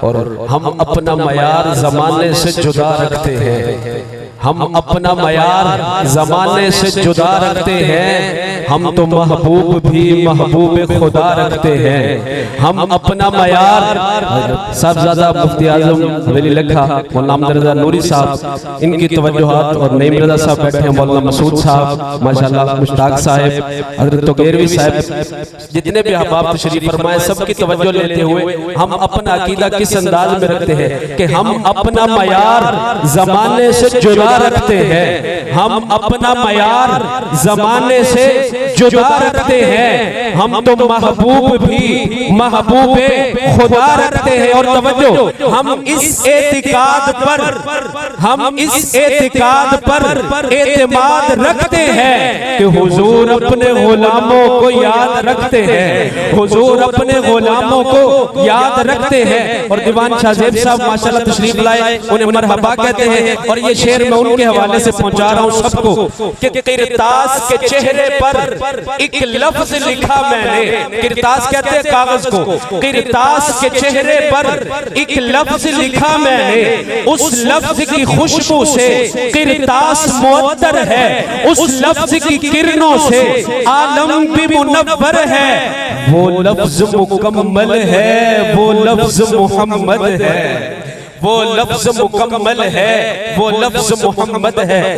اور ہم اپنا معیار زمانے سے جدا رکھتے ہیں، ہم اپنا معیار زمانے سے جدا رکھتے ہیں، ہم تو محبوب بھی محبوب خدا رکھتے ہیں، ہم اپنا معیار۔ صاحبزادہ مفتی اعظم ولی لکھا مولانا محمد رضا نوری صاحب، ان کی توجہات، اور نعیم رضا صاحب بیٹھے ہیں، مولانا مسعود صاحب ماشاءاللہ، مشتاق صاحب، حضرت توگیروی صاحب، جتنے بھی احباب تشریف فرمائے سب کی توجہ لیتے ہوئے ہم اپنا عقیدہ کس انداز میں رکھتے ہیں کہ ہم اپنا معیار زمانے سے جدا رکھتے ہیں، ہم اپنا معیار زمانے سے جدا رکھتے ہیں، ہم تو محبوب بھی محبوب خدا رکھتے ہیں۔ اور توجہ، ہم اس اعتقاد پر اعتماد رکھتے ہیں کہ حضور اپنے غلاموں کو یاد رکھتے ہیں، حضور اپنے غلاموں کو یاد رکھتے ہیں۔ اور دیوان شاہ زیب صاحب ماشاءاللہ تشریف لائے، انہیں مرحبا کہتے ہیں، اور یہ شعر میں ان کے حوالے سے پہنچا رہا ہوں سب کو کہ کرتاس کے چہرے پر ایک لفظ لکھا میں نے، کرتاس کہتے ہیں کاغذ کو، کرتاس کے چہرے پر ایک لفظ لکھا میں نے، اس لفظ کی خوشبو سے کرتاس معطر ہے، اس لفظ کی کرنوں سے عالم بھی منور ہے، وہ لفظ مکمل ہے، وہ لفظ محمد ہے، وہ لفظ مکمل ہے، وہ لفظ محمد ہے۔